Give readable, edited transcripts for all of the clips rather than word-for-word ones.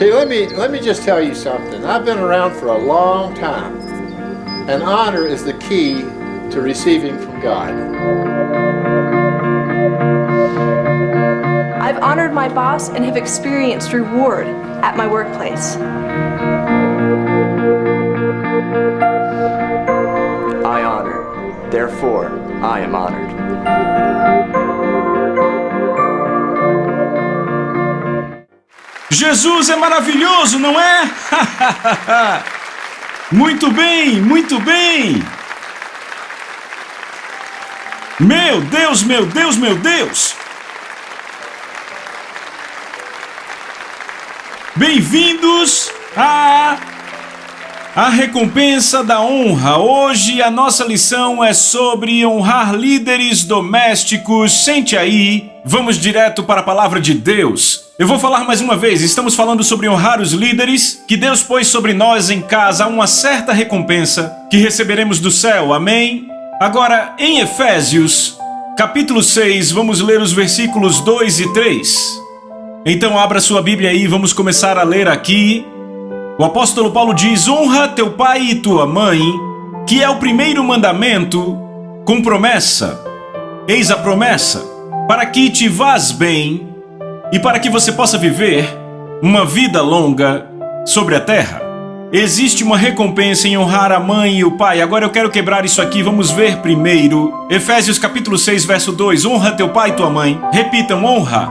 Okay, let me just tell you something. I've been around for a long time, and honor is the key to receiving from God. I've honored my boss and have experienced reward at my workplace. I honor, therefore I am honored. Jesus é maravilhoso, não é? Muito bem, muito bem. Meu Deus, meu Deus, meu Deus. Bem-vindos à recompensa da honra. Hoje a nossa lição é sobre honrar líderes domésticos. Sente aí, vamos direto para a palavra de Deus. Eu vou falar mais uma vez, estamos falando sobre honrar os líderes que Deus pôs sobre nós em casa. Há uma certa recompensa que receberemos do céu, amém? Agora, em Efésios, capítulo 6, vamos ler os versículos 2 e 3. Então abra sua Bíblia aí, vamos começar a ler aqui. O apóstolo Paulo diz: honra teu pai e tua mãe, que é o primeiro mandamento, com promessa. Eis a promessa, para que te vás bem e para que você possa viver uma vida longa sobre a terra. Existe uma recompensa em honrar a mãe e o pai. Agora eu quero quebrar isso aqui, vamos ver primeiro. Efésios capítulo 6, verso 2. Honra teu pai e tua mãe. Repitam, honra.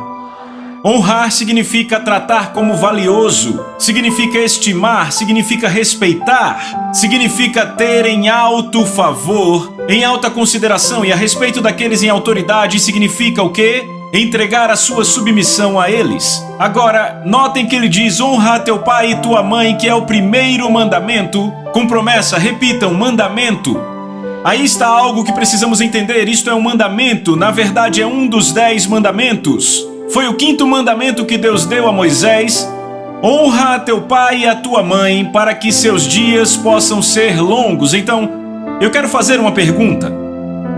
Honrar significa tratar como valioso, significa estimar, significa respeitar, significa ter em alto favor, em alta consideração, e a respeito daqueles em autoridade significa o quê? Entregar a sua submissão a eles. Agora, notem que ele diz: honra teu pai e tua mãe, que é o primeiro mandamento, com promessa. Repitam, mandamento. Aí está algo que precisamos entender. Isto é um mandamento, na verdade é um dos 10 mandamentos. Foi o 5º mandamento que Deus deu a Moisés: honra a teu pai e a tua mãe, para que seus dias possam ser longos. Então, eu quero fazer uma pergunta.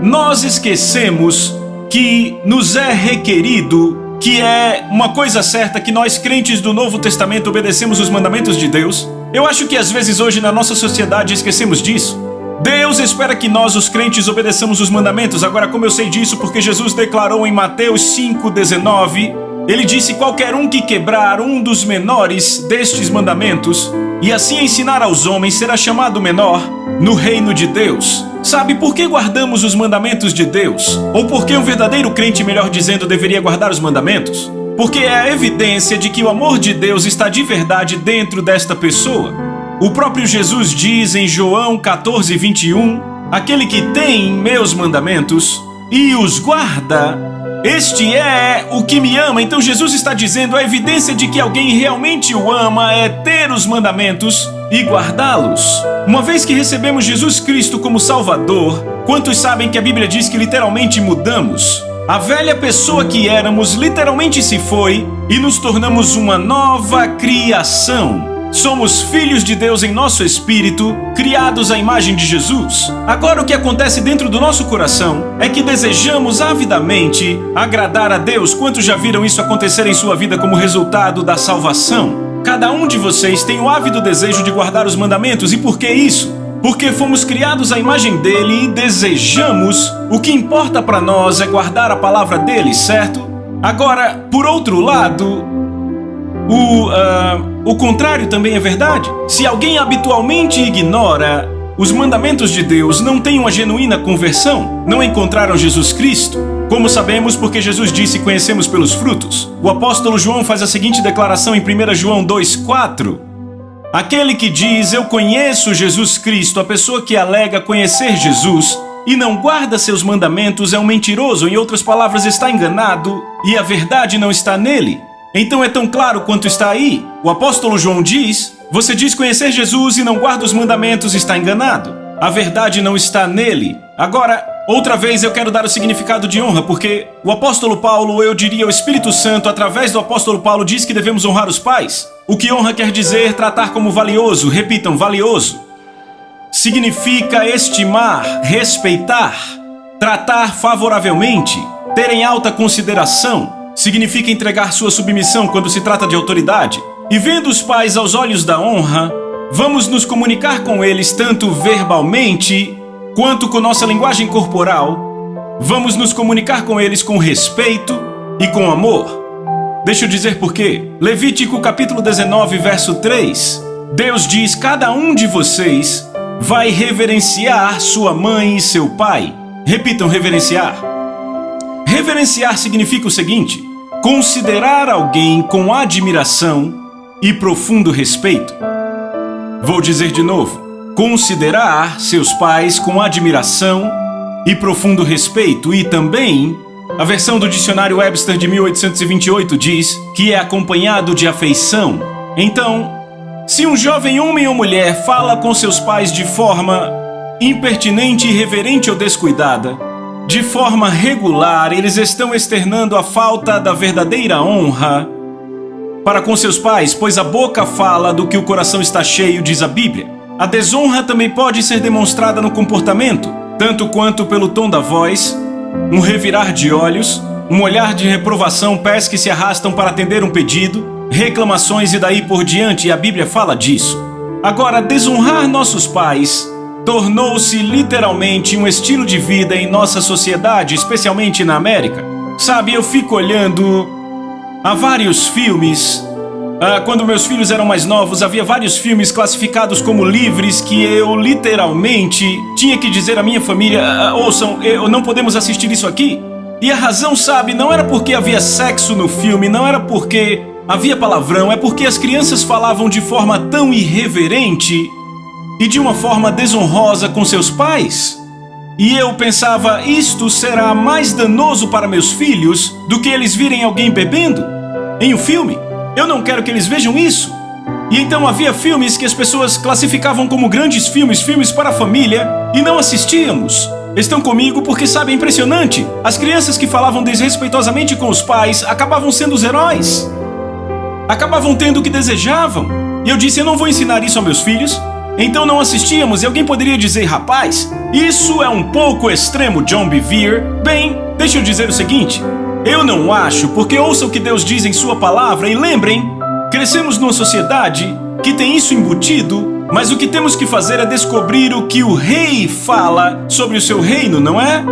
Nós esquecemos que nos é requerido, que é uma coisa certa, que nós crentes do Novo Testamento obedecemos os mandamentos de Deus. Eu acho que às vezes hoje na nossa sociedade esquecemos disso. Deus espera que nós, os crentes, obedeçamos os mandamentos. Agora, como eu sei disso? Porque Jesus declarou em Mateus 5,19, ele disse: qualquer um que quebrar um dos menores destes mandamentos e assim ensinar aos homens, será chamado menor no reino de Deus. Sabe por que guardamos os mandamentos de Deus? Ou por que um verdadeiro crente, melhor dizendo, deveria guardar os mandamentos? Porque é a evidência de que o amor de Deus está de verdade dentro desta pessoa. O próprio Jesus diz em João 14, 21, aquele que tem meus mandamentos e os guarda, este é o que me ama. Então Jesus está dizendo: a evidência de que alguém realmente o ama é ter os mandamentos e guardá-los. Uma vez que recebemos Jesus Cristo como Salvador, quantos sabem que a Bíblia diz que literalmente mudamos? A velha pessoa que éramos literalmente se foi e nos tornamos uma nova criação. Somos filhos de Deus em nosso espírito, criados à imagem de Jesus. Agora o que acontece dentro do nosso coração é que desejamos avidamente agradar a Deus. Quantos já viram isso acontecer em sua vida como resultado da salvação? Cada um de vocês tem o ávido desejo de guardar os mandamentos. E por que isso? Porque fomos criados à imagem dele e desejamos. O que importa para nós é guardar a palavra dele, certo? Agora, por outro lado, o contrário também é verdade. Se alguém habitualmente ignora os mandamentos de Deus, não tem uma genuína conversão, não encontraram Jesus Cristo. Como sabemos? Porque Jesus disse: conhecemos pelos frutos. O apóstolo João faz a seguinte declaração em 1 João 2,4. Aquele que diz: eu conheço Jesus Cristo, a pessoa que alega conhecer Jesus e não guarda seus mandamentos é um mentiroso. Em outras palavras, está enganado e a verdade não está nele. Então é tão claro quanto está aí. O apóstolo João diz: você diz conhecer Jesus e não guarda os mandamentos, está enganado. A verdade não está nele. Agora, outra vez eu quero dar o significado de honra, porque o apóstolo Paulo, eu diria o Espírito Santo, através do apóstolo Paulo, diz que devemos honrar os pais. O que honra quer dizer tratar como valioso. Repitam, valioso. Significa estimar, respeitar, tratar favoravelmente, ter em alta consideração. Significa entregar sua submissão quando se trata de autoridade. E vendo os pais aos olhos da honra, vamos nos comunicar com eles tanto verbalmente quanto com nossa linguagem corporal. Vamos nos comunicar com eles com respeito e com amor. Deixa eu dizer por quê. Levítico capítulo 19, verso 3. Deus diz: cada um de vocês vai reverenciar sua mãe e seu pai. Repitam: reverenciar. Reverenciar significa o seguinte: considerar alguém com admiração e profundo respeito. Vou dizer de novo: considerar seus pais com admiração e profundo respeito. E também, a versão do dicionário Webster de 1828 diz que é acompanhado de afeição. Então, se um jovem homem ou mulher fala com seus pais de forma impertinente, irreverente ou descuidada, de forma regular, eles estão externando a falta da verdadeira honra para com seus pais, pois a boca fala do que o coração está cheio, diz a Bíblia. A desonra também pode ser demonstrada no comportamento, tanto quanto pelo tom da voz, um revirar de olhos, um olhar de reprovação, pés que se arrastam para atender um pedido, reclamações e daí por diante, e a Bíblia fala disso. Agora, desonrar nossos pais tornou-se literalmente um estilo de vida em nossa sociedade, especialmente na América. Sabe, eu fico olhando há vários filmes. Quando meus filhos eram mais novos, havia vários filmes classificados como livres que eu literalmente tinha que dizer à minha família: ouçam, não podemos assistir isso aqui. E a razão, sabe, não era porque havia sexo no filme, não era porque havia palavrão, é porque as crianças falavam de forma tão irreverente e de uma forma desonrosa com seus pais. E eu pensava: isto será mais danoso para meus filhos do que eles virem alguém bebendo em um filme. Eu não quero que eles vejam isso. E então havia filmes que as pessoas classificavam como grandes filmes, filmes para a família, e não assistíamos. Estão comigo porque, sabe, é impressionante. As crianças que falavam desrespeitosamente com os pais acabavam sendo os heróis. Acabavam tendo o que desejavam. E eu disse: eu não vou ensinar isso aos meus filhos. Então não assistíamos, e alguém poderia dizer: rapaz, isso é um pouco extremo, John Bevere. Bem, deixa eu dizer o seguinte: eu não acho, porque ouça o que Deus diz em sua palavra, e lembrem, crescemos numa sociedade que tem isso embutido, mas o que temos que fazer é descobrir o que o rei fala sobre o seu reino, não é?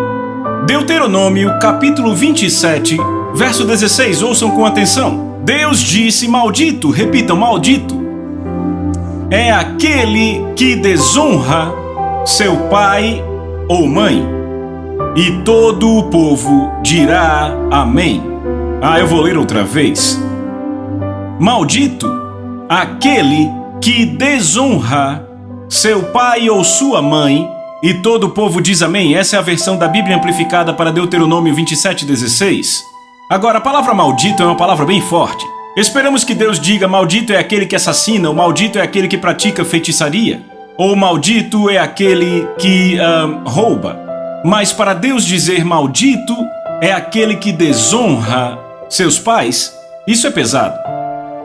Deuteronômio, capítulo 27, verso 16, ouçam com atenção. Deus disse: maldito, repitam, maldito é aquele que desonra seu pai ou mãe. E todo o povo dirá amém. Eu vou ler outra vez. Maldito aquele que desonra seu pai ou sua mãe. E todo o povo diz amém. Essa é a versão da Bíblia amplificada para Deuteronômio 27:16. Agora, a palavra maldito é uma palavra bem forte. Esperamos que Deus diga: maldito é aquele que assassina, ou maldito é aquele que pratica feitiçaria, ou maldito é aquele que rouba. Mas para Deus dizer maldito é aquele que desonra seus pais, isso é pesado.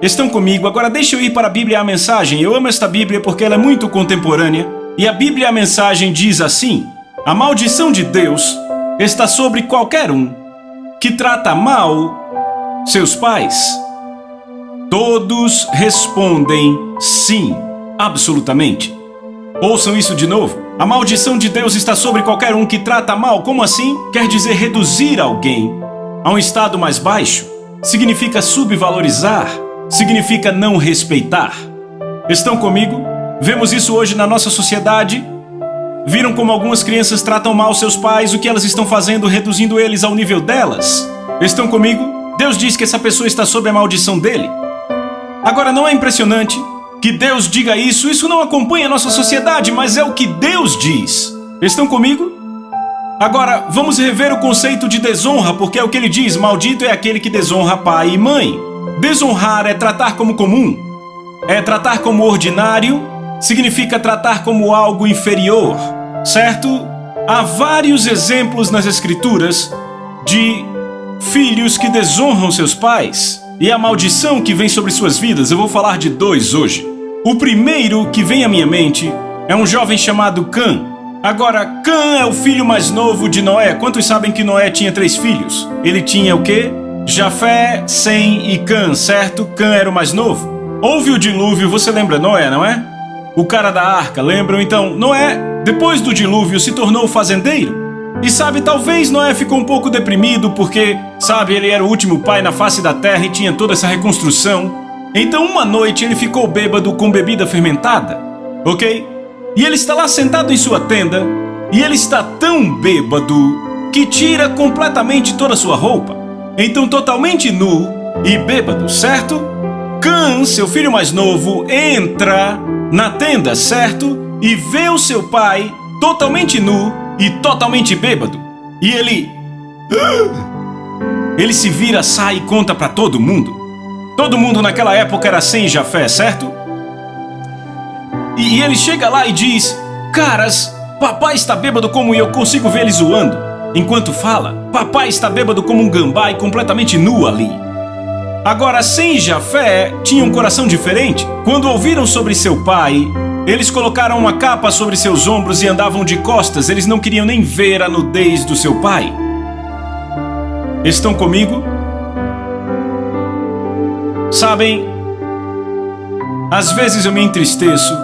Estão comigo? Agora deixa eu ir para a Bíblia a Mensagem. Eu amo esta Bíblia porque ela é muito contemporânea. E a Bíblia a Mensagem diz assim: a maldição de Deus está sobre qualquer um que trata mal seus pais. Todos respondem sim, absolutamente. Ouçam isso de novo. A maldição de Deus está sobre qualquer um que trata mal. Como assim? Quer dizer reduzir alguém a um estado mais baixo. Significa subvalorizar. Significa não respeitar. Estão comigo? Vemos isso hoje na nossa sociedade. Viram como algumas crianças tratam mal seus pais? O que elas estão fazendo? Reduzindo eles ao nível delas. Estão comigo? Deus diz que essa pessoa está sob a maldição dele. Agora, não é impressionante que Deus diga isso? Isso não acompanha a nossa sociedade, mas é o que Deus diz. Estão comigo? Agora, vamos rever o conceito de desonra, porque é o que ele diz: maldito é aquele que desonra pai e mãe. Desonrar é tratar como comum, é tratar como ordinário, significa tratar como algo inferior, certo? Há vários exemplos nas Escrituras de filhos que desonram seus pais e a maldição que vem sobre suas vidas. Eu vou falar de dois hoje. O primeiro que vem à minha mente é um jovem chamado Cã. Agora, Cã é o filho mais novo de Noé. Quantos sabem que Noé tinha 3 filhos? Ele tinha o quê? Jafé, Sem e Cã, certo? Cã era o mais novo. Houve o dilúvio, você lembra Noé, não é? O cara da arca, lembram? Então, Noé, depois do dilúvio, se tornou fazendeiro. E sabe, talvez Noé ficou um pouco deprimido porque, sabe, ele era o último pai na face da terra e tinha toda essa reconstrução. Então, uma noite ele ficou bêbado com bebida fermentada, ok? E ele está lá sentado em sua tenda e ele está tão bêbado que tira completamente toda a sua roupa. Então, totalmente nu e bêbado, certo? Cã, seu filho mais novo, entra na tenda, certo? E vê o seu pai totalmente nu e totalmente bêbado. E ele se vira, sai e conta pra todo mundo. Todo mundo naquela época era Sem e Jafé, certo? E ele chega lá e diz: caras, papai está bêbado como eu consigo ver ele zoando. Enquanto fala, papai está bêbado como um gambá e completamente nu ali. Agora, Sem e Jafé tinham um coração diferente. Quando ouviram sobre seu pai, eles colocaram uma capa sobre seus ombros e andavam de costas. Eles não queriam nem ver a nudez do seu pai. Estão comigo? Sabem, às vezes eu me entristeço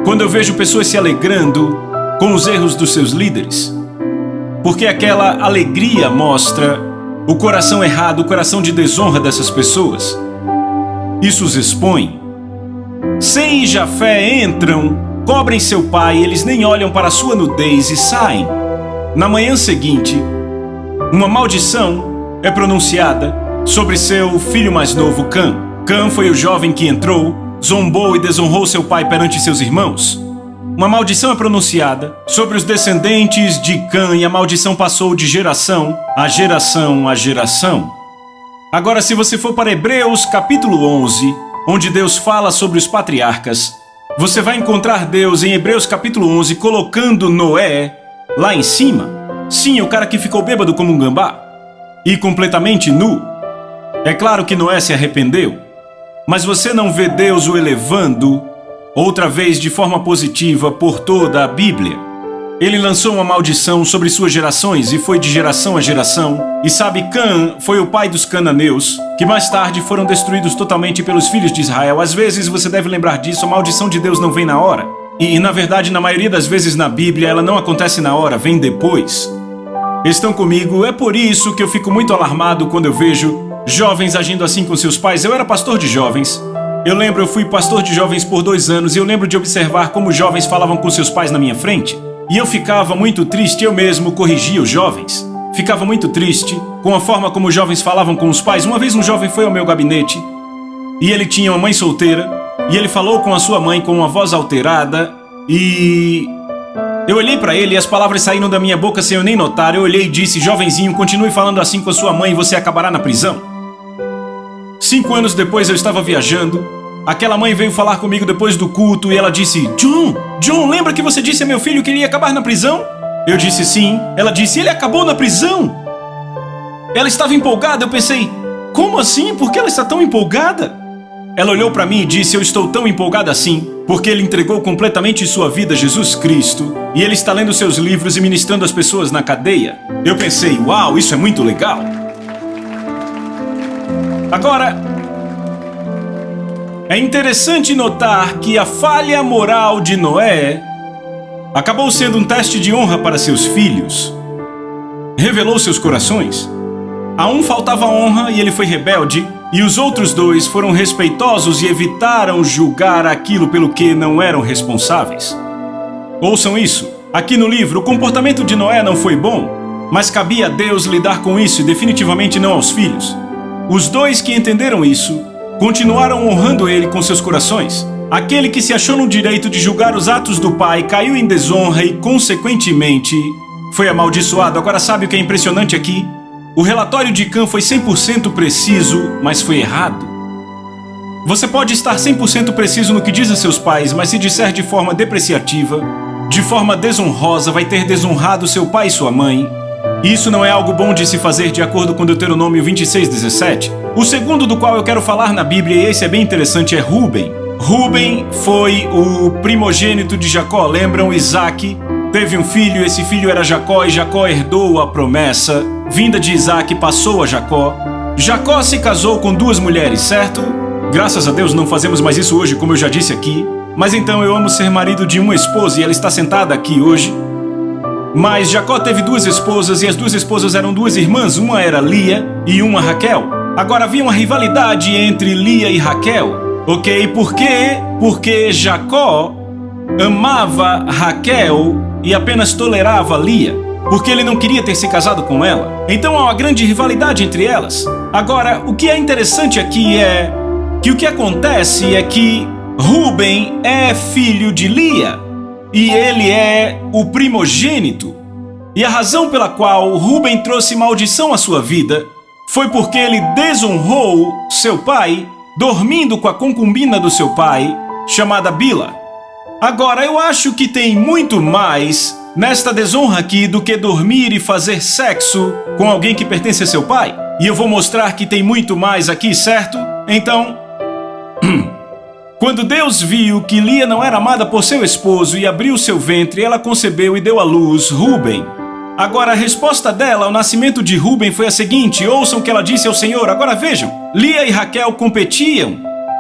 quando eu vejo pessoas se alegrando com os erros dos seus líderes, porque aquela alegria mostra o coração errado, o coração de desonra dessas pessoas. Isso os expõe. Sem e Jafé entram, cobrem seu pai, eles nem olham para a sua nudez e saem. Na manhã seguinte, uma maldição é pronunciada sobre seu filho mais novo, Cã. Cã foi o jovem que entrou, zombou e desonrou seu pai perante seus irmãos. Uma maldição é pronunciada sobre os descendentes de Cã e a maldição passou de geração a geração a geração. Agora, se você for para Hebreus capítulo 11, onde Deus fala sobre os patriarcas, você vai encontrar Deus em Hebreus capítulo 11 colocando Noé lá em cima. Sim, o cara que ficou bêbado como um gambá e completamente nu. É claro que Noé se arrependeu, mas você não vê Deus o elevando outra vez de forma positiva por toda a Bíblia. Ele lançou uma maldição sobre suas gerações e foi de geração a geração. E sabe, Cã foi o pai dos cananeus, que mais tarde foram destruídos totalmente pelos filhos de Israel. Às vezes você deve lembrar disso, a maldição de Deus não vem na hora. E na verdade, na maioria das vezes na Bíblia, ela não acontece na hora, vem depois. Estão comigo? É por isso que eu fico muito alarmado quando eu vejo jovens agindo assim com seus pais. Eu era pastor de jovens. Eu fui pastor de jovens por 2 anos e eu lembro de observar como jovens falavam com seus pais na minha frente. E eu ficava muito triste, eu mesmo corrigia os jovens. Ficava muito triste com a forma como os jovens falavam com os pais. Uma vez um jovem foi ao meu gabinete e ele tinha uma mãe solteira e ele falou com a sua mãe com uma voz alterada e eu olhei para ele e as palavras saíram da minha boca sem eu nem notar. Eu olhei e disse: jovenzinho, continue falando assim com a sua mãe e você acabará na prisão. 5 anos depois eu estava viajando. Aquela mãe veio falar comigo depois do culto e ela disse: John, lembra que você disse a meu filho que ele ia acabar na prisão? Eu disse sim. Ela disse: ele acabou na prisão. Ela estava empolgada. Eu pensei: como assim? Por que ela está tão empolgada? Ela olhou para mim e disse: eu estou tão empolgada assim porque ele entregou completamente sua vida a Jesus Cristo e ele está lendo seus livros e ministrando as pessoas na cadeia. Eu pensei: uau, isso é muito legal. Agora, é interessante notar que a falha moral de Noé acabou sendo um teste de honra para seus filhos. Revelou seus corações. A um faltava honra e ele foi rebelde, e os outros 2 foram respeitosos e evitaram julgar aquilo pelo que não eram responsáveis. Ouçam isso. Aqui no livro, o comportamento de Noé não foi bom, mas cabia a Deus lidar com isso e definitivamente não aos filhos. Os 2 que entenderam isso continuaram honrando ele com seus corações. Aquele que se achou no direito de julgar os atos do pai caiu em desonra e, consequentemente, foi amaldiçoado. Agora, sabe o que é impressionante aqui? O relatório de Cã foi 100% preciso, mas foi errado. Você pode estar 100% preciso no que diz a seus pais, mas se disser de forma depreciativa, de forma desonrosa, vai ter desonrado seu pai e sua mãe. Isso não é algo bom de se fazer de acordo com Deuteronômio 26:17. O segundo do qual eu quero falar na Bíblia, e esse é bem interessante, é Rúben. Rúben foi o primogênito de Jacó. Lembram? Isaac teve um filho, esse filho era Jacó, e Jacó herdou a promessa vinda de Isaac, passou a Jacó. Jacó se casou com 2 mulheres, certo? Graças a Deus não fazemos mais isso hoje, como eu já disse aqui. Mas então eu amo ser marido de uma esposa e ela está sentada aqui hoje. Mas Jacó teve 2 esposas e as 2 esposas eram 2 irmãs. Uma era Lia e uma Raquel. Agora havia uma rivalidade entre Lia e Raquel. Ok? Por quê? Porque Jacó amava Raquel e apenas tolerava Lia, porque ele não queria ter se casado com ela. Então há uma grande rivalidade entre elas. Agora, o que é interessante aqui é que o que acontece é que Ruben é filho de Lia e ele é o primogênito. E a razão pela qual Ruben trouxe maldição à sua vida foi porque ele desonrou seu pai, dormindo com a concubina do seu pai, chamada Bila. Agora, eu acho que tem muito mais nesta desonra aqui do que dormir e fazer sexo com alguém que pertence a seu pai. E eu vou mostrar que tem muito mais aqui, certo? Então, quando Deus viu que Lia não era amada por seu esposo e abriu seu ventre, ela concebeu e deu à luz Ruben. Agora, a resposta dela ao nascimento de Ruben foi a seguinte: ouçam o que ela disse ao Senhor. Agora vejam, Lia e Raquel competiam.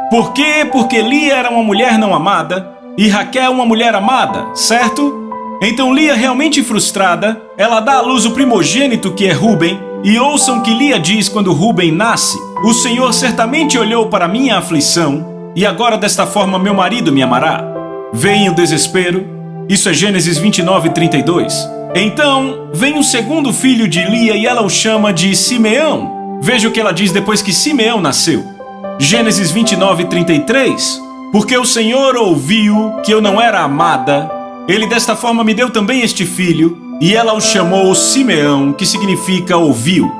Por quê? Porque Lia era uma mulher não amada e Raquel uma mulher amada, certo? Então Lia, realmente frustrada, ela dá à luz o primogênito que é Ruben. E ouçam o que Lia diz quando Ruben nasce: o Senhor certamente olhou para minha aflição e agora desta forma meu marido me amará. Vem o desespero. Isso é Gênesis 29:32. Então vem o segundo filho de Lia e ela o chama de Simeão. Veja o que ela diz depois que Simeão nasceu. Gênesis 29:33. Porque o Senhor ouviu que eu não era amada, ele desta forma me deu também este filho, e ela o chamou Simeão, que significa ouviu.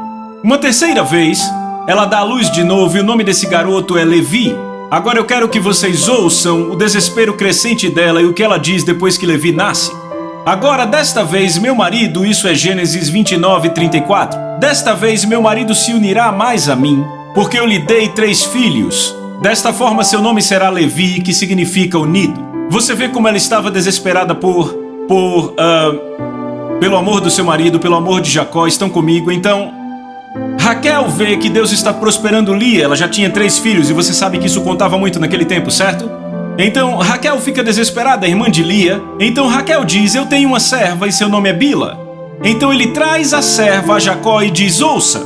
Uma terceira vez, ela dá à luz de novo e o nome desse garoto é Levi. Agora eu quero que vocês ouçam o desespero crescente dela e o que ela diz depois que Levi nasce. Agora, desta vez, meu marido, isso é Gênesis 29:34. Desta vez, meu marido se unirá mais a mim, porque eu lhe dei 3 filhos. Desta forma, seu nome será Levi, que significa unido. Você vê como ela estava desesperada pelo amor do seu marido, pelo amor de Jacó. Estão comigo? Então, Raquel vê que Deus está prosperando Lia. Ela já tinha 3 filhos e você sabe que isso contava muito naquele tempo, certo? Então, Raquel fica desesperada, a irmã de Lia. Então, Raquel diz: eu tenho uma serva e seu nome é Bila. Então, ele traz a serva a Jacó e diz: ouça,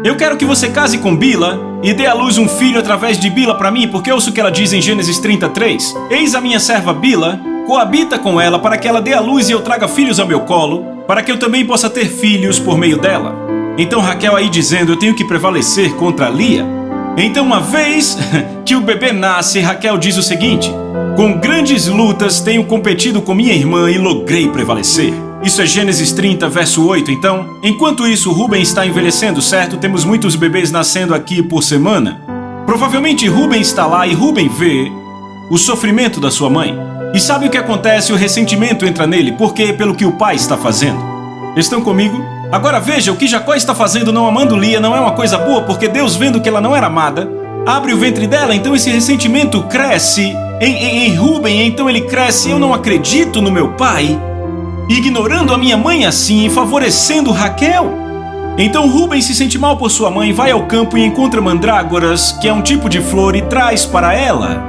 eu quero que você case com Bila e dê à luz um filho através de Bila para mim, porque ouço o que ela diz em Gênesis 33. Eis a minha serva Bila, coabita com ela para que ela dê à luz e eu traga filhos ao meu colo, para que eu também possa ter filhos por meio dela. Então Raquel aí dizendo: eu tenho que prevalecer contra Lia. Então, uma vez que o bebê nasce, Raquel diz o seguinte: com grandes lutas tenho competido com minha irmã e logrei prevalecer. Isso é Gênesis 30, verso 8. Então, enquanto isso, Ruben está envelhecendo, certo? Temos muitos bebês nascendo aqui por semana. Provavelmente Ruben está lá e Ruben vê o sofrimento da sua mãe. E sabe o que acontece? O ressentimento entra nele. Por quê? Pelo que o pai está fazendo. Estão comigo? Agora veja, o que Jacó está fazendo não amando Lia não é uma coisa boa, porque Deus, vendo que ela não era amada, abre o ventre dela. Então esse ressentimento cresce em Ruben. Então ele cresce: eu não acredito no meu pai, ignorando a minha mãe assim e favorecendo Raquel. Então Ruben se sente mal por sua mãe, vai ao campo e encontra mandrágoras, que é um tipo de flor, e traz para ela.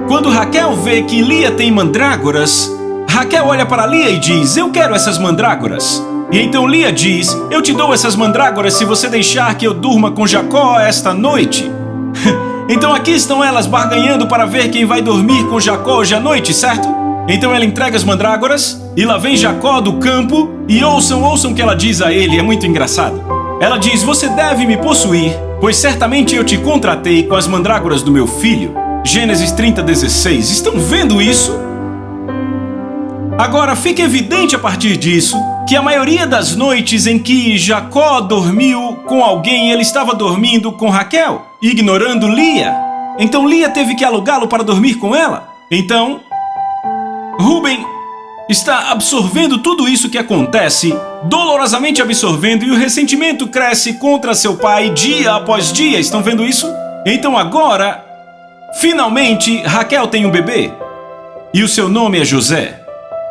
Quando Raquel vê que Lia tem mandrágoras, Raquel olha para Lia e diz: eu quero essas mandrágoras. E então Lia diz: eu te dou essas mandrágoras se você deixar que eu durma com Jacó esta noite. Então aqui estão elas barganhando para ver quem vai dormir com Jacó hoje à noite, certo? Então ela entrega as mandrágoras e lá vem Jacó do campo e ouçam o que ela diz a ele, é muito engraçado. Ela diz: você deve me possuir, pois certamente eu te contratei com as mandrágoras do meu filho. Gênesis 30:16. Estão vendo isso? Agora fica evidente a partir disso que a maioria das noites em que Jacó dormiu com alguém, ele estava dormindo com Raquel, ignorando Lia. Então Lia teve que alugá-lo para dormir com ela. Então Ruben está absorvendo tudo isso que acontece, dolorosamente absorvendo, e o ressentimento cresce contra seu pai dia após dia. Estão vendo isso? Então agora, finalmente, Raquel tem um bebê e o seu nome é José.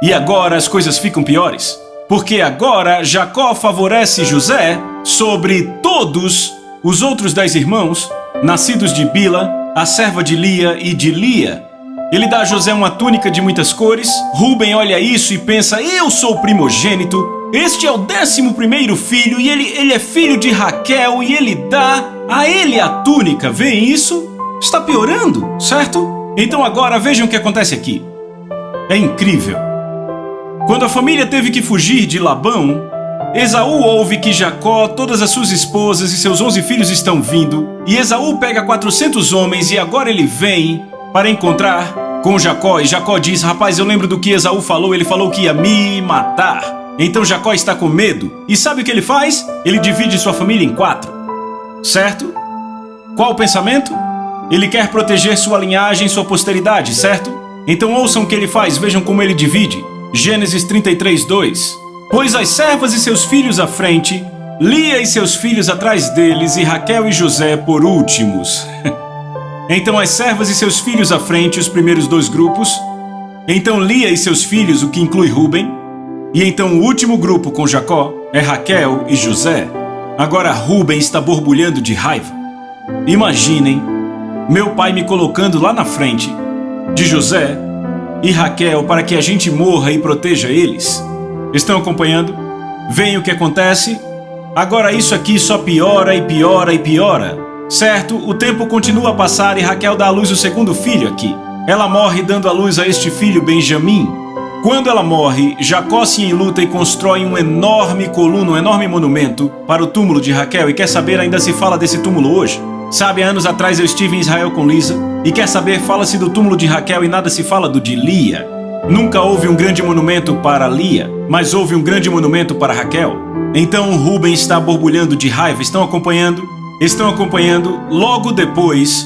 E agora as coisas ficam piores, porque agora Jacó favorece José sobre todos os outros 10 irmãos, nascidos de Bila, a serva de Lia e de Lia. Ele dá a José uma túnica de muitas cores. Rúben olha isso e pensa: eu sou o primogênito, este é o 11º filho e ele é filho de Raquel e ele dá a ele a túnica. Veem isso? Está piorando, certo? Então agora vejam o que acontece aqui. É incrível. Quando a família teve que fugir de Labão, Esaú ouve que Jacó, todas as suas esposas e seus 11 filhos estão vindo, e Esaú pega 400 homens e agora ele vem para encontrar com Jacó. E Jacó diz: rapaz, eu lembro do que Esaú falou, ele falou que ia me matar. Então Jacó está com medo. E sabe o que ele faz? Ele divide sua família em 4. Certo? Qual o pensamento? Ele quer proteger sua linhagem, sua posteridade, certo? Então ouçam o que ele faz, vejam como ele divide. Gênesis 33:2. Pôs as servas e seus filhos à frente, Lia e seus filhos atrás deles, e Raquel e José por últimos. Então as servas e seus filhos à frente, os primeiros 2 grupos. Então Lia e seus filhos, o que inclui Rúben. E então o último grupo com Jacó é Raquel e José. Agora Rúben está borbulhando de raiva. Imaginem meu pai me colocando lá na frente de José e Raquel para que a gente morra e proteja eles. Estão acompanhando? Veem o que acontece? Agora isso aqui só piora e piora e piora. Certo? O tempo continua a passar e Raquel dá à luz o 2º filho aqui. Ela morre dando à luz a este filho Benjamim. Quando ela morre, Jacó se enluta e constrói um enorme coluna, um enorme monumento para o túmulo de Raquel. E quer saber, ainda se fala desse túmulo hoje? Sabe, há anos atrás eu estive em Israel com Lisa e quer saber, fala-se do túmulo de Raquel e nada se fala do de Lia. Nunca houve um grande monumento para Lia, mas houve um grande monumento para Raquel. Então Rúben está borbulhando de raiva. Estão acompanhando? Estão acompanhando? Logo depois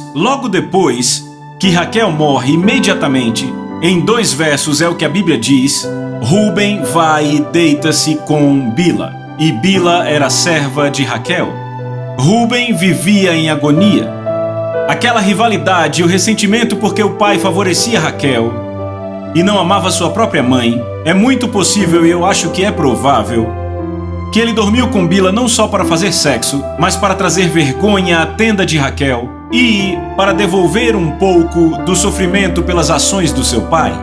que Raquel morre, imediatamente, em 2 versos é o que a Bíblia diz, Rúben vai e deita-se com Bila. E Bila era serva de Raquel. Rúben vivia em agonia. Aquela rivalidade e o ressentimento porque o pai favorecia Raquel e não amava sua própria mãe, é muito possível e eu acho que é provável que ele dormiu com Bila não só para fazer sexo, mas para trazer vergonha à tenda de Raquel e para devolver um pouco do sofrimento pelas ações do seu pai.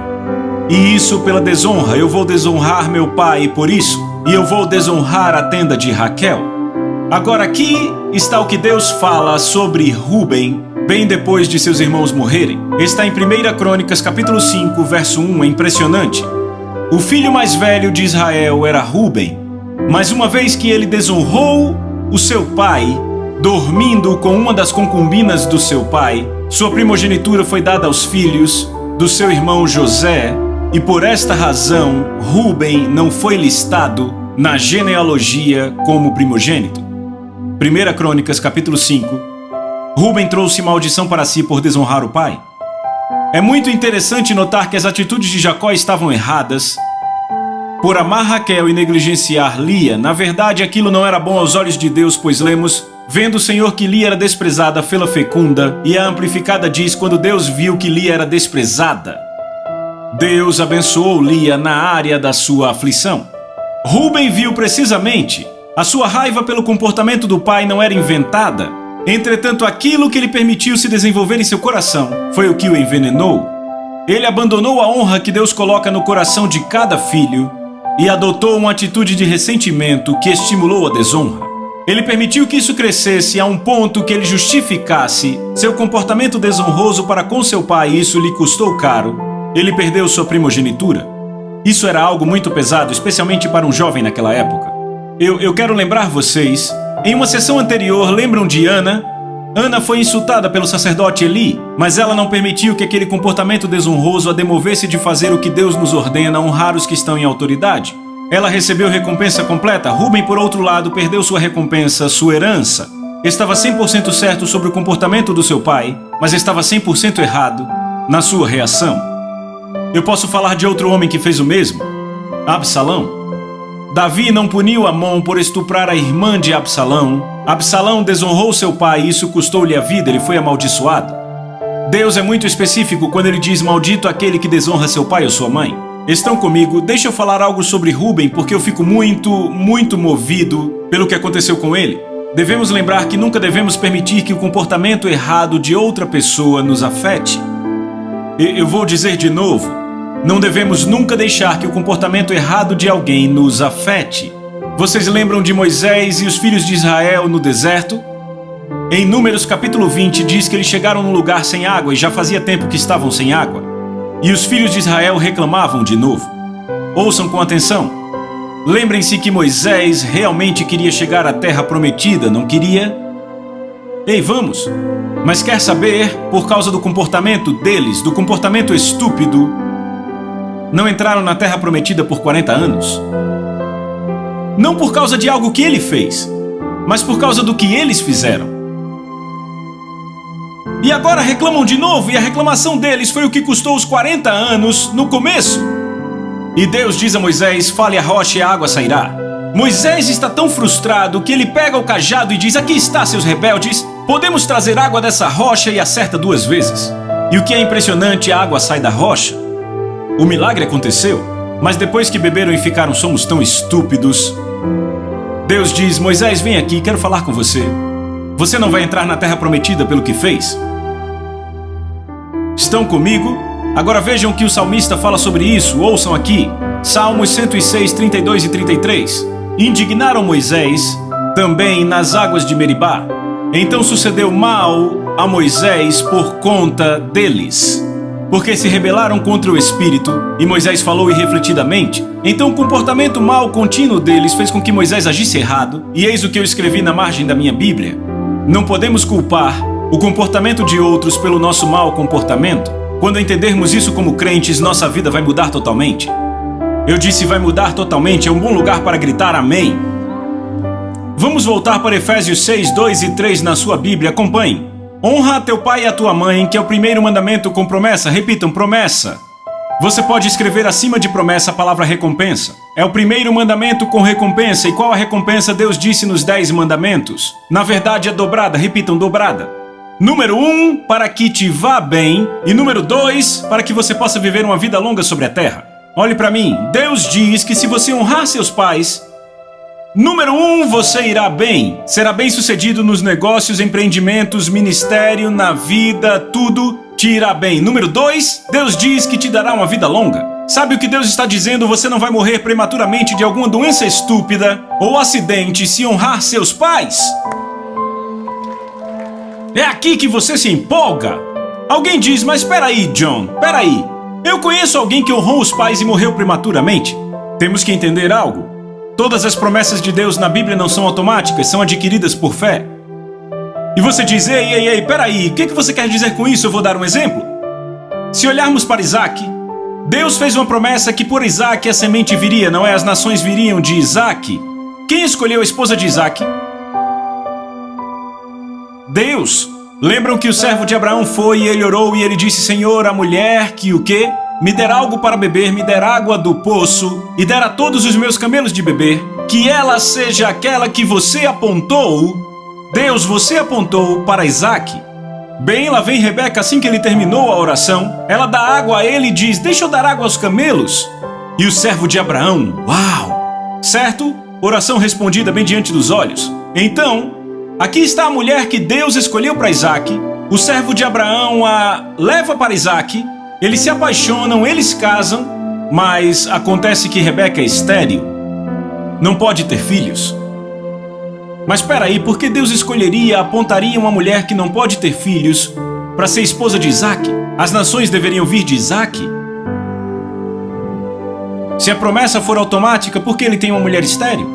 E isso pela desonra. Eu vou desonrar meu pai por isso, e eu vou desonrar a tenda de Raquel. Agora aqui está o que Deus fala sobre Rúben bem depois de seus irmãos morrerem. Está em 1 Crônicas capítulo 5, verso 1, é impressionante. O filho mais velho de Israel era Rúben, mas uma vez que ele desonrou o seu pai, dormindo com uma das concubinas do seu pai, sua primogenitura foi dada aos filhos do seu irmão José, e por esta razão Rúben não foi listado na genealogia como primogênito. 1 Crônicas capítulo 5. Rúben trouxe maldição para si por desonrar o pai. É muito interessante notar que as atitudes de Jacó estavam erradas. Por amar Raquel e negligenciar Lia, na verdade aquilo não era bom aos olhos de Deus, pois lemos: vendo o Senhor que Lia era desprezada, fê-la fecunda, e a amplificada diz: quando Deus viu que Lia era desprezada, Deus abençoou Lia na área da sua aflição. Rúben viu precisamente. A sua raiva pelo comportamento do pai não era inventada. Entretanto, aquilo que ele permitiu se desenvolver em seu coração foi o que o envenenou. Ele abandonou a honra que Deus coloca no coração de cada filho e adotou uma atitude de ressentimento que estimulou a desonra. Ele permitiu que isso crescesse a um ponto que ele justificasse seu comportamento desonroso para com seu pai, e isso lhe custou caro. Ele perdeu sua primogenitura. Isso era algo muito pesado, especialmente para um jovem naquela época. Eu quero lembrar vocês, em uma sessão anterior, lembram de Ana? Ana foi insultada pelo sacerdote Eli, mas ela não permitiu que aquele comportamento desonroso a demovesse de fazer o que Deus nos ordena, honrar os que estão em autoridade. Ela recebeu recompensa completa. Rúben, por outro lado, perdeu sua recompensa, sua herança. Estava 100% certo sobre o comportamento do seu pai, mas estava 100% errado na sua reação. Eu posso falar de outro homem que fez o mesmo, Absalão. Davi não puniu Amon por estuprar a irmã de Absalão. Absalão desonrou seu pai e isso custou-lhe a vida, ele foi amaldiçoado. Deus é muito específico quando ele diz: maldito aquele que desonra seu pai ou sua mãe. Estão comigo? Deixa eu falar algo sobre Rúben, porque eu fico muito movido pelo que aconteceu com ele. devemos lembrar que nunca devemos permitir que o comportamento errado de outra pessoa nos afete. Eu vou dizer de novo, não devemos nunca deixar que o comportamento errado de alguém nos afete. Vocês lembram de Moisés e os filhos de Israel no deserto? Em Números capítulo 20 diz que eles chegaram num lugar sem água e já fazia tempo que estavam sem água. E os filhos de Israel reclamavam de novo. Ouçam com atenção. Lembrem-se que Moisés realmente queria chegar à terra prometida, não queria? Ei, vamos! Mas quer saber, por causa do comportamento deles, do comportamento estúpido, não entraram na terra prometida por 40 anos? Não por causa de algo que ele fez, mas por causa do que eles fizeram. E agora reclamam de novo, e a reclamação deles foi o que custou os 40 anos no começo. E Deus diz a Moisés: fale a rocha e a água sairá. Moisés está tão frustrado que ele pega o cajado e diz: aqui está, seus rebeldes, podemos trazer água dessa rocha, e acerta 2 vezes. E o que é impressionante, a água sai da rocha. O milagre aconteceu, mas depois que beberam e ficaram: somos tão estúpidos. Deus diz: Moisés, vem aqui, quero falar com você. Você não vai entrar na terra prometida pelo que fez? Estão comigo? Agora vejam que o salmista fala sobre isso, ouçam aqui. Salmos 106, 32 e 33. Indignaram Moisés também nas águas de Meribá. Então sucedeu mal a Moisés por conta deles, porque se rebelaram contra o Espírito, e Moisés falou irrefletidamente. Então o comportamento mau contínuo deles fez com que Moisés agisse errado, e eis o que eu escrevi na margem da minha Bíblia. Não podemos culpar o comportamento de outros pelo nosso mau comportamento. Quando entendermos isso como crentes, nossa vida vai mudar totalmente. Eu disse vai mudar totalmente, é um bom lugar para gritar amém. Vamos voltar para Efésios 6, 2 e 3 na sua Bíblia, acompanhem. Honra a teu pai e a tua mãe, que é o primeiro mandamento com promessa. Repitam, promessa. Você pode escrever acima de promessa a palavra recompensa. É o primeiro mandamento com recompensa. E qual a recompensa Deus disse nos 10 mandamentos? Na verdade é dobrada, repitam, dobrada. Número 1, para que te vá bem. E número 2, para que você possa viver uma vida longa sobre a terra. Olhe para mim, Deus diz que se você honrar seus pais, número 1, você irá bem. Será bem sucedido nos negócios, empreendimentos, ministério, na vida, tudo te irá bem. Número 2, Deus diz que te dará uma vida longa. Sabe o que Deus está dizendo? Você não vai morrer prematuramente de alguma doença estúpida ou acidente se honrar seus pais. É aqui que você se empolga. Alguém diz, mas peraí, John, peraí. Eu conheço alguém que honrou os pais e morreu prematuramente. Temos que entender algo. Todas as promessas de Deus na Bíblia não são automáticas, são adquiridas por fé. E você diz, ei, peraí, o que você quer dizer com isso? Eu vou dar um exemplo. Se olharmos para Isaac, Deus fez uma promessa que por Isaac a semente viria, não é? As nações viriam de Isaac. Quem escolheu a esposa de Isaac? Deus. Lembram que o servo de Abraão foi e ele orou e ele disse, Senhor, a mulher que o quê? Me der algo para beber, me der água do poço e der a todos os meus camelos de beber, que ela seja aquela que você apontou. Deus, você apontou para Isaac. Bem, lá vem Rebeca assim que ele terminou a oração. Ela dá água a ele e diz, deixa eu dar água aos camelos. E o servo de Abraão, uau! Certo? Oração respondida bem diante dos olhos. Então, aqui está a mulher que Deus escolheu para Isaac. O servo de Abraão a leva para Isaac. Eles se apaixonam, eles casam, mas acontece que Rebeca é estéril. Não pode ter filhos. Mas espera aí, por que Deus apontaria uma mulher que não pode ter filhos para ser esposa de Isaac? As nações deveriam vir de Isaac? Se a promessa for automática, por que ele tem uma mulher estéril?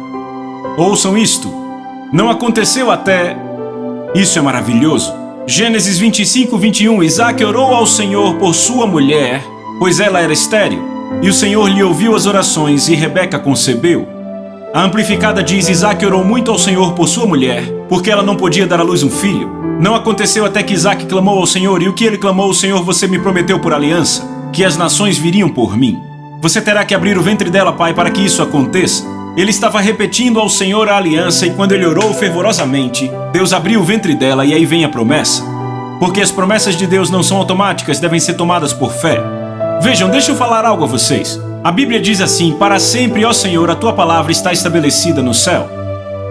Ouçam isto. Não aconteceu até... Isso é maravilhoso. Gênesis 25, 21. Isaac orou ao Senhor por sua mulher, pois ela era estéril. E o Senhor lhe ouviu as orações e Rebeca concebeu. A Amplificada diz, Isaac orou muito ao Senhor por sua mulher, porque ela não podia dar à luz um filho. Não aconteceu até que Isaac clamou ao Senhor, e o que ele clamou ao Senhor você me prometeu por aliança, que as nações viriam por mim. Você terá que abrir o ventre dela, pai, para que isso aconteça. Ele estava repetindo ao Senhor a aliança, e quando ele orou fervorosamente, Deus abriu o ventre dela, e aí vem a promessa. Porque as promessas de Deus não são automáticas, devem ser tomadas por fé. Vejam, deixa eu falar algo a vocês. A Bíblia diz assim, para sempre, ó Senhor, a tua palavra está estabelecida no céu.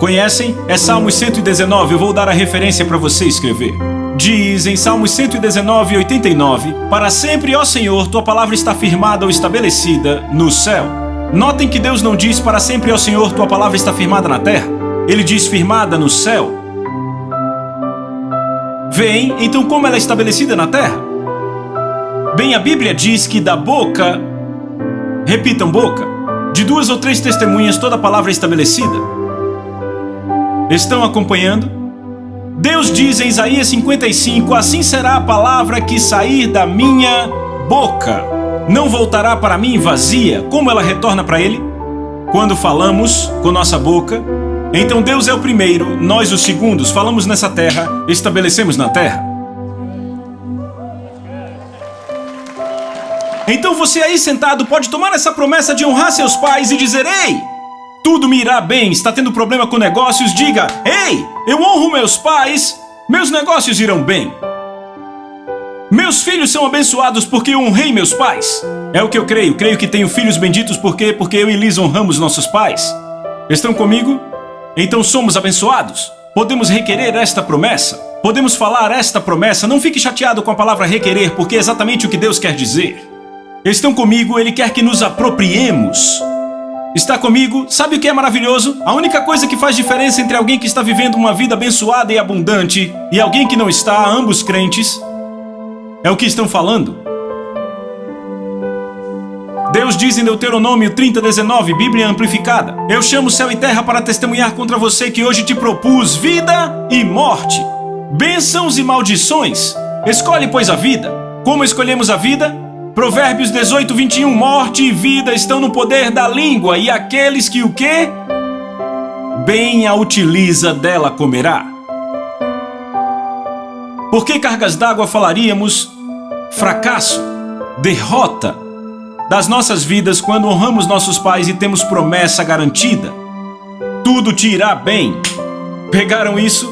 Conhecem? É Salmos 119, eu vou dar a referência para você escrever. Diz em Salmos 119, 89, para sempre, ó Senhor, tua palavra está firmada ou estabelecida no céu. Notem que Deus não diz para sempre, ó Senhor, tua palavra está firmada na terra. Ele diz firmada no céu. Veem, então como ela é estabelecida na terra? Bem, a Bíblia diz que da boca, repitam boca, de 2 ou 3 testemunhas toda a palavra é estabelecida. Estão acompanhando? Deus diz em Isaías 55, assim será a palavra que sair da minha boca. Não voltará para mim vazia. Como ela retorna para Ele? Quando falamos com nossa boca. Então Deus é o primeiro, nós os segundos. Falamos nessa terra, estabelecemos na terra. Então você aí sentado pode tomar essa promessa de honrar seus pais e dizer: ei, tudo me irá bem. Está tendo problema com negócios? Diga: ei, eu honro meus pais, meus negócios irão bem. Meus filhos são abençoados porque eu honrei meus pais. É o que eu creio. Creio que tenho filhos benditos porque eu e Liz honramos nossos pais. Estão comigo? Então somos abençoados. Podemos requerer esta promessa. Podemos falar esta promessa. Não fique chateado com a palavra requerer, porque é exatamente o que Deus quer dizer. Estão comigo? Ele quer que nos apropriemos. Está comigo? Sabe o que é maravilhoso? A única coisa que faz diferença entre alguém que está vivendo uma vida abençoada e abundante e alguém que não está, ambos crentes, é o que estão falando. Deus diz em Deuteronômio 30:19, Bíblia amplificada: eu chamo céu e terra para testemunhar contra você que hoje te propus vida e morte, bênçãos e maldições. Escolhe, pois, a vida. Como escolhemos a vida? Provérbios 18:21, morte e vida estão no poder da língua, e aqueles que o quê? Bem a utiliza, dela comerá. Por que cargas d'água falaríamos fracasso, derrota das nossas vidas quando honramos nossos pais e temos promessa garantida? Tudo te irá bem. Pegaram isso?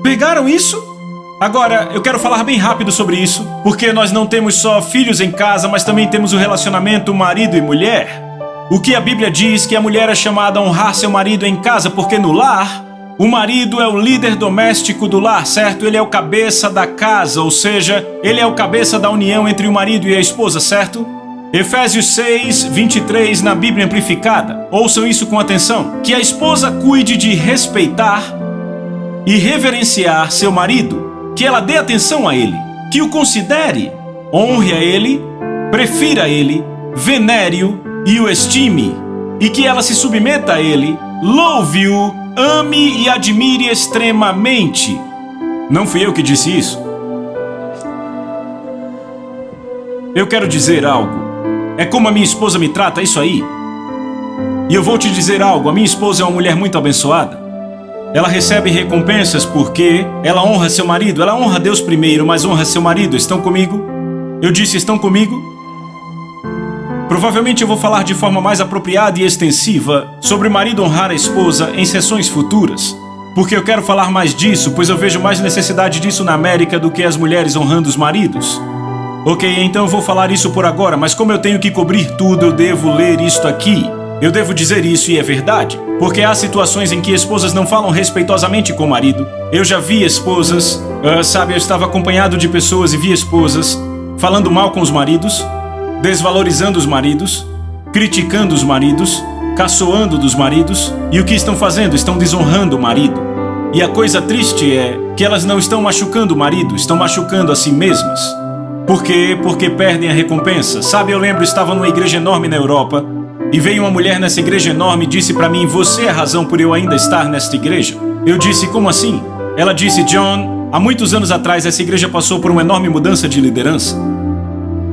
Pegaram isso? Agora, eu quero falar bem rápido sobre isso, porque nós não temos só filhos em casa, mas também temos o relacionamento marido e mulher. O que a Bíblia diz que a mulher é chamada a honrar seu marido em casa, porque no lar, o marido é o líder doméstico do lar, certo? Ele é o cabeça da casa, ou seja, ele é o cabeça da união entre o marido e a esposa, certo? Efésios 6:23 na Bíblia amplificada. Ouçam isso com atenção. Que a esposa cuide de respeitar e reverenciar seu marido, que ela dê atenção a ele, que o considere, honre a ele, prefira a ele, venere-o e o estime, e que ela se submeta a ele, louve-o, ame e admire extremamente. Não fui eu que disse isso. Eu quero dizer algo. É como a minha esposa me trata, isso aí. E eu vou te dizer algo, a minha esposa é uma mulher muito abençoada. Ela recebe recompensas porque ela honra seu marido. Ela honra Deus primeiro, mas honra seu marido. Estão comigo? Eu disse, estão comigo? Provavelmente eu vou falar de forma mais apropriada e extensiva sobre o marido honrar a esposa em sessões futuras. Porque eu quero falar mais disso, pois eu vejo mais necessidade disso na América do que as mulheres honrando os maridos. Ok, então eu vou falar isso por agora, mas como eu tenho que cobrir tudo, eu devo ler isto aqui. Eu devo dizer isso e é verdade, porque há situações em que esposas não falam respeitosamente com o marido. Eu já vi esposas, eu estava acompanhado de pessoas e vi esposas falando mal com os maridos, desvalorizando os maridos, criticando os maridos, caçoando dos maridos, e o que estão fazendo? Estão desonrando o marido. E a coisa triste é que elas não estão machucando o marido, estão machucando a si mesmas. Por quê? Porque perdem a recompensa. Sabe, eu lembro, estava numa igreja enorme na Europa, e veio uma mulher nessa igreja enorme e disse para mim: você é a razão por eu ainda estar nesta igreja? Eu disse: como assim? Ela disse: John, há muitos anos atrás essa igreja passou por uma enorme mudança de liderança.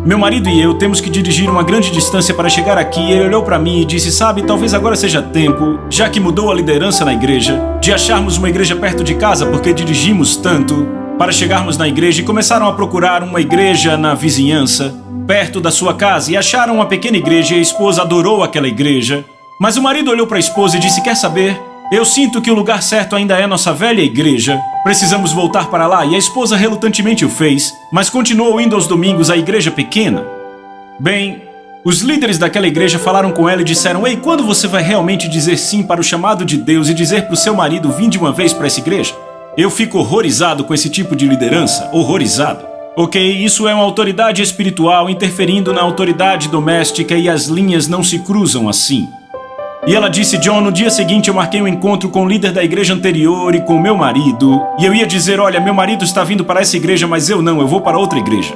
Meu marido e eu temos que dirigir uma grande distância para chegar aqui, e ele olhou para mim e disse: sabe, talvez agora seja tempo, já que mudou a liderança na igreja, de acharmos uma igreja perto de casa, porque dirigimos tanto para chegarmos na igreja, e começaram a procurar uma igreja na vizinhança, perto da sua casa, e acharam uma pequena igreja, e a esposa adorou aquela igreja. Mas o marido olhou para a esposa e disse: quer saber? Eu sinto que o lugar certo ainda é nossa velha igreja. Precisamos voltar para lá. E a esposa relutantemente o fez, mas continuou indo aos domingos à igreja pequena. Bem, Os líderes daquela igreja falaram com ela e disseram: ei, quando você vai realmente dizer sim para o chamado de Deus e dizer para o seu marido vir de uma vez para essa igreja? Eu fico horrorizado com esse tipo de liderança, horrorizado. Ok, isso é uma autoridade espiritual interferindo na autoridade doméstica e as linhas não se cruzam assim. E ela disse: John, no dia seguinte eu marquei um encontro com o líder da igreja anterior e com meu marido. E eu ia dizer: olha, meu marido está vindo para essa igreja, mas eu não, eu vou para outra igreja.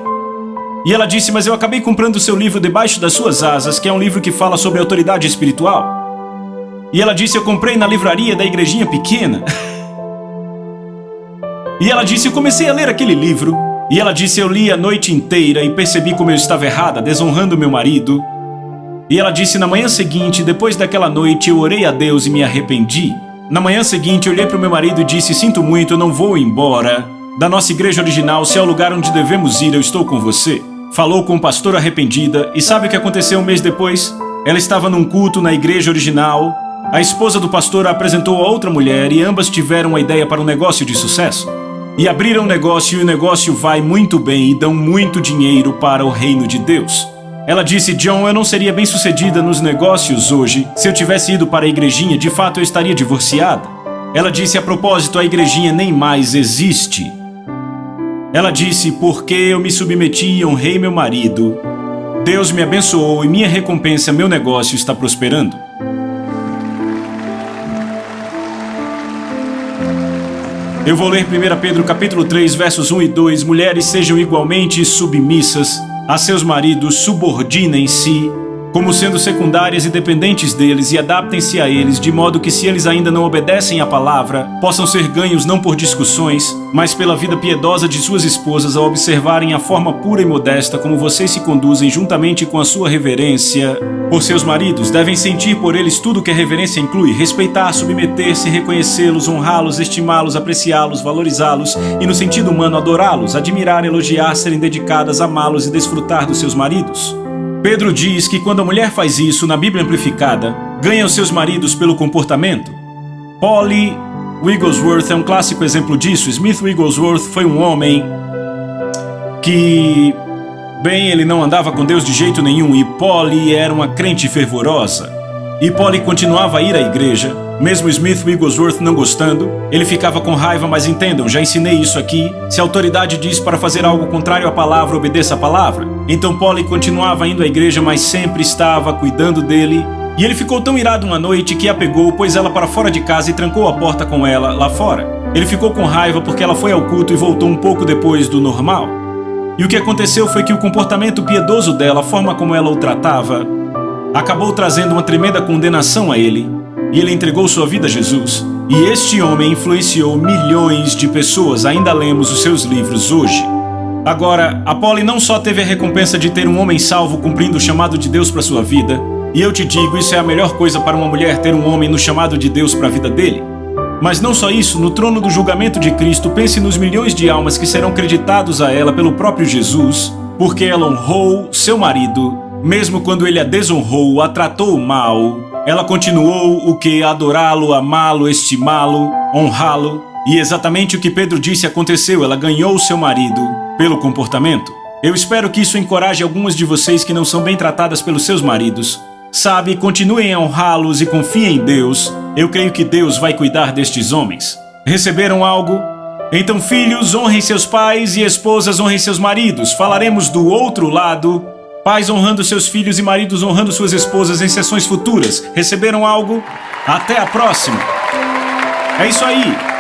E ela disse: mas eu acabei comprando o seu livro Debaixo das Suas Asas, que é um livro que fala sobre autoridade espiritual. E ela disse: eu comprei na livraria da igrejinha pequena. E ela disse: eu comecei a ler aquele livro. E ela disse: eu li a noite inteira e percebi como eu estava errada, desonrando meu marido. E ela disse: na manhã seguinte, depois daquela noite, eu orei a Deus e me arrependi. Na manhã seguinte, eu olhei para o meu marido e disse: sinto muito, eu não vou embora da nossa igreja original. Se é o lugar onde devemos ir, eu estou com você. Falou com o pastor arrependida. E sabe o que aconteceu um mês depois? Ela estava num culto na igreja original. A esposa do pastor a apresentou a outra mulher e ambas tiveram uma ideia para um negócio de sucesso. E abriram um negócio e o negócio vai muito bem e dão muito dinheiro para o reino de Deus. Ela disse: John, eu não seria bem sucedida nos negócios hoje. Se eu tivesse ido para a igrejinha, de fato eu estaria divorciada. Ela disse: a propósito, a igrejinha nem mais existe. Ela disse: porque eu me submeti e honrei meu marido, Deus me abençoou e minha recompensa, meu negócio está prosperando. Eu vou ler 1 Pedro capítulo 3, versos 1 e 2. Mulheres, sejam igualmente submissas a seus maridos, subordinem-se, como sendo secundárias e dependentes deles, e adaptem-se a eles, de modo que, se eles ainda não obedecem à palavra, possam ser ganhos não por discussões, mas pela vida piedosa de suas esposas, ao observarem a forma pura e modesta como vocês se conduzem juntamente com a sua reverência por seus maridos. Devem sentir por eles tudo o que a reverência inclui: respeitar, submeter-se, reconhecê-los, honrá-los, estimá-los, apreciá-los, valorizá-los e, no sentido humano, adorá-los, admirar, elogiar, serem dedicadas, amá-los e desfrutar dos seus maridos. Pedro diz que quando a mulher faz isso, na Bíblia Amplificada, ganha os seus maridos pelo comportamento. Polly Wigglesworth é um clássico exemplo disso. Smith Wigglesworth foi um homem que, bem, ele não andava com Deus de jeito nenhum, e Polly era uma crente fervorosa. E Polly continuava a ir à igreja, mesmo Smith Wigglesworth não gostando. Ele ficava com raiva, mas entendam, já ensinei isso aqui. Se a autoridade diz para fazer algo contrário à palavra, obedeça a palavra. Então Polly continuava indo à igreja, mas sempre estava cuidando dele. E ele ficou tão irado uma noite que a pegou, pôs ela para fora de casa e trancou a porta com ela lá fora. Ele ficou com raiva porque ela foi ao culto e voltou um pouco depois do normal. E o que aconteceu foi que o comportamento piedoso dela, a forma como ela o tratava, acabou trazendo uma tremenda condenação a ele. E ele entregou sua vida a Jesus. E este homem influenciou milhões de pessoas. Ainda lemos os seus livros hoje. Agora, a Polly não só teve a recompensa de ter um homem salvo cumprindo o chamado de Deus para sua vida, e eu te digo, isso é a melhor coisa para uma mulher, ter um homem no chamado de Deus para a vida dele. Mas não só isso, no trono do julgamento de Cristo, pense nos milhões de almas que serão creditados a ela pelo próprio Jesus, porque ela honrou seu marido, mesmo quando ele a desonrou, a tratou mal. Ela continuou o que? Adorá-lo, amá-lo, estimá-lo, honrá-lo. E exatamente o que Pedro disse aconteceu. Ela ganhou seu marido pelo comportamento. Eu espero que isso encoraje algumas de vocês que não são bem tratadas pelos seus maridos. Sabe, continuem a honrá-los e confiem em Deus. Eu creio que Deus vai cuidar destes homens. Receberam algo? Então, filhos, honrem seus pais, e esposas, honrem seus maridos. Falaremos do outro lado. Pais honrando seus filhos e maridos honrando suas esposas em sessões futuras. Receberam algo? Até a próxima! É isso aí!